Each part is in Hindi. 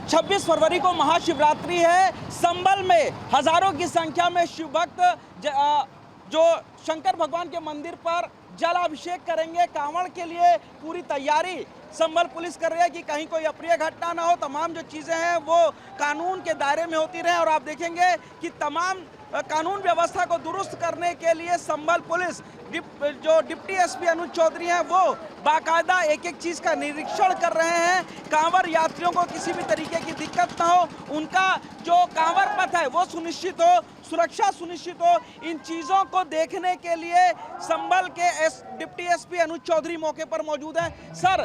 26 फरवरी को महाशिवरात्रि है। संभल में हजारों की संख्या में शिव भक्त जो शंकर भगवान के मंदिर पर जलाभिषेक करेंगे। कांवड़ के लिए पूरी तैयारी संभल पुलिस कर रही है कि कहीं कोई अप्रिय घटना ना हो। तमाम जो चीज़ें हैं वो कानून के दायरे में होती रहे और आप देखेंगे कि तमाम कानून व्यवस्था को दुरुस्त करने के लिए संभल पुलिस जो डिप्टी एसपी अनुज चौधरी हैं वो बाकायदा एक एक चीज़ का निरीक्षण कर रहे हैं। कांवड़ यात्रियों को किसी भी तरीके की दिक्कत ना हो, उनका जो कांवड़ पथ है वो सुनिश्चित हो, सुरक्षा सुनिश्चित हो। इन चीज़ों को देखने के लिए संभल के डिप्टी एसपी अनुज चौधरी मौके पर मौजूद हैं। सर,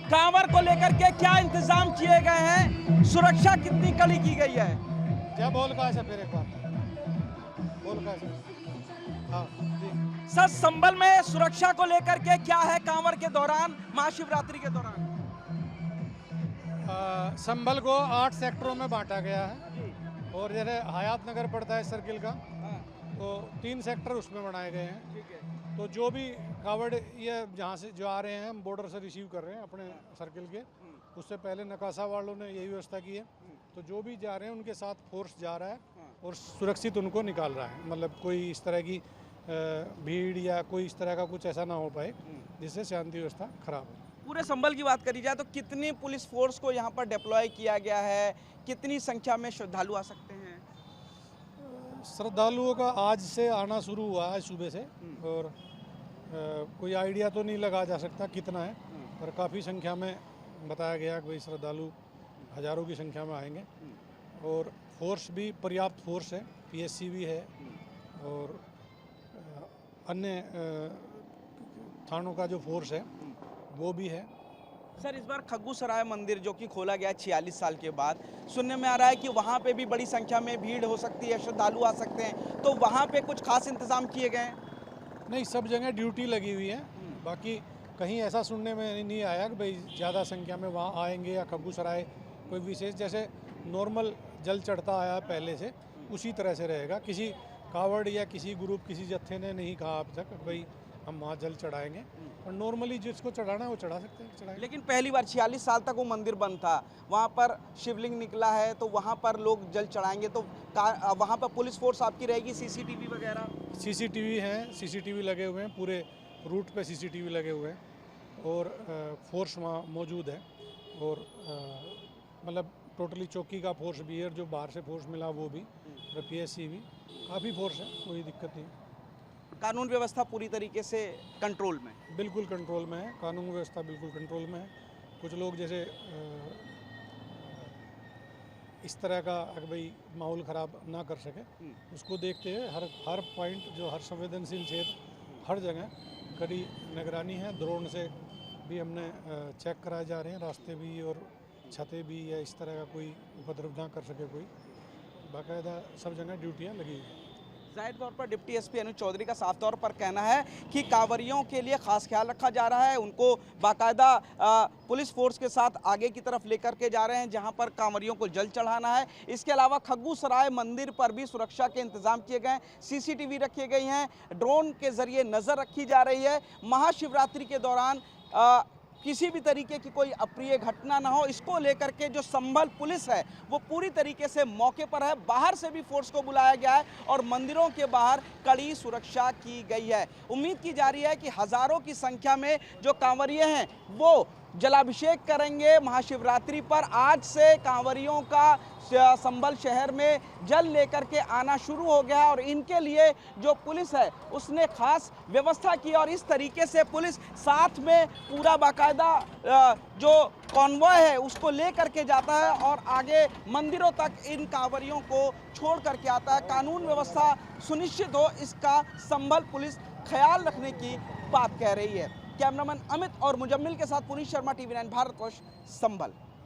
कांवड़ को लेकर के क्या इंतजाम किए गए हैं, सुरक्षा कितनी कड़ी की गई है? क्या बोल का है फिर एक बार बोल का है। हाँ जी सर, संभल में सुरक्षा को लेकर के क्या है कांवड़ के दौरान, महाशिवरात्रि के दौरान? संभल को 8 सेक्टरों में बांटा गया है और जैसे हयात नगर पड़ता है सर्किल का, तो 3 सेक्टर उसमें बनाए गए हैं। तो जो भी कांवड़ ये जहाँ से जो आ रहे हैं हम बॉर्डर से रिसीव कर रहे हैं अपने सर्किल के, उससे पहले नकासा वालों ने यही व्यवस्था की है। तो जो भी जा रहे हैं उनके साथ फोर्स जा रहा है और सुरक्षित उनको निकाल रहा है। मतलब कोई इस तरह की भीड़ या कोई इस तरह का कुछ ऐसा ना हो पाए जिससे शांति व्यवस्था खराब हो। पूरे संभल की बात करी जाए तो कितनी पुलिस फोर्स को यहाँ पर डिप्लॉय किया गया है, कितनी संख्या में श्रद्धालु आ सकते हैं? श्रद्धालुओं का आज से आना शुरू हुआ है सुबह से, और कोई आइडिया तो नहीं लगा जा सकता कितना है, पर काफ़ी संख्या में बताया गया कोई श्रद्धालु हज़ारों की संख्या में आएंगे। और फोर्स भी पर्याप्त फोर्स है, पीएससी भी है और अन्य थानों का जो फोर्स है वो भी है। सर, इस बार खग्गू सराय मंदिर जो कि खोला गया 46 साल के बाद, सुनने में आ रहा है कि वहाँ पे भी बड़ी संख्या में भीड़ हो सकती है, श्रद्धालु आ सकते हैं, तो वहाँ पे कुछ खास इंतजाम किए गए हैं? नहीं, सब जगह ड्यूटी लगी हुई है। बाकी कहीं ऐसा सुनने में नहीं आया कि भाई ज़्यादा संख्या में वहाँ आएंगे या खग्गू सराय कोई विशेष, जैसे नॉर्मल जल चढ़ता आया पहले से उसी तरह से रहेगा। किसी कावड़ या किसी ग्रुप किसी जत्थे ने नहीं कहा अब तक भाई हम वहाँ जल चढ़ाएंगे, और नॉर्मली जिसको चढ़ाना है वो चढ़ा सकते हैं, चढ़ाएंगे। लेकिन पहली बार 46 साल तक वो मंदिर बंद था, वहाँ पर शिवलिंग निकला है तो वहाँ पर लोग जल चढ़ाएंगे, तो वहाँ पर पुलिस फोर्स आपकी रहेगी, सीसीटीवी वगैरह? सीसीटीवी हैं, सीसीटीवी लगे हुए हैं, पूरे रूट पे सीसीटीवी लगे हुए हैं और फोर्स वहाँ मौजूद है। और मतलब टोटली चौकी का फोर्स भी है, जो बाहर से फोर्स मिला वो भी, और पीएससी भी, काफ़ी फोर्स है, कोई दिक्कत नहीं। कानून व्यवस्था पूरी तरीके से कंट्रोल में? बिल्कुल कंट्रोल में है, कानून व्यवस्था बिल्कुल कंट्रोल में है। कुछ लोग जैसे इस तरह का भाई माहौल ख़राब ना कर सके, उसको देखते हुए हर पॉइंट जो हर संवेदनशील क्षेत्र हर जगह कड़ी निगरानी है। ड्रोन से भी हमने चेक कराए जा रहे हैं, रास्ते भी और छतें भी, या इस तरह का कोई उपद्रव ना कर सके कोई, बाकायदा सब जगह ड्यूटियाँ लगी हुई हैं। जाहिर तौर पर डिप्टी एसपी अनुज चौधरी का साफ तौर पर कहना है कि कांवरियों के लिए खास ख्याल रखा जा रहा है, उनको बाकायदा पुलिस फोर्स के साथ आगे की तरफ लेकर के जा रहे हैं जहां पर कांवरियों को जल चढ़ाना है। इसके अलावा खग्गू सराय मंदिर पर भी सुरक्षा के इंतजाम किए गए हैं, सीसीटीवी रखे गई हैं, ड्रोन के जरिए नज़र रखी जा रही है। महाशिवरात्रि के दौरान किसी भी तरीके की कोई अप्रिय घटना ना हो, इसको लेकर के जो संभल पुलिस है वो पूरी तरीके से मौके पर है। बाहर से भी फोर्स को बुलाया गया है और मंदिरों के बाहर कड़ी सुरक्षा की गई है। उम्मीद की जा रही है कि हजारों की संख्या में जो कांवरिये हैं वो जलाभिषेक करेंगे महाशिवरात्रि पर। आज से कांवरियों का संभल शहर में जल लेकर के आना शुरू हो गया है और इनके लिए जो पुलिस है उसने खास व्यवस्था की और इस तरीके से पुलिस साथ में पूरा बाकायदा जो कॉन्वॉय है उसको ले करके जाता है और आगे मंदिरों तक इन कांवरियों को छोड़ करके आता है। कानून व्यवस्था सुनिश्चित हो, इसका संभल पुलिस ख्याल रखने की बात कह रही है। कैमरामैन अमित और मुजम्मिल के साथ पुनीत शर्मा, TV9 भारतवर्ष, संभल।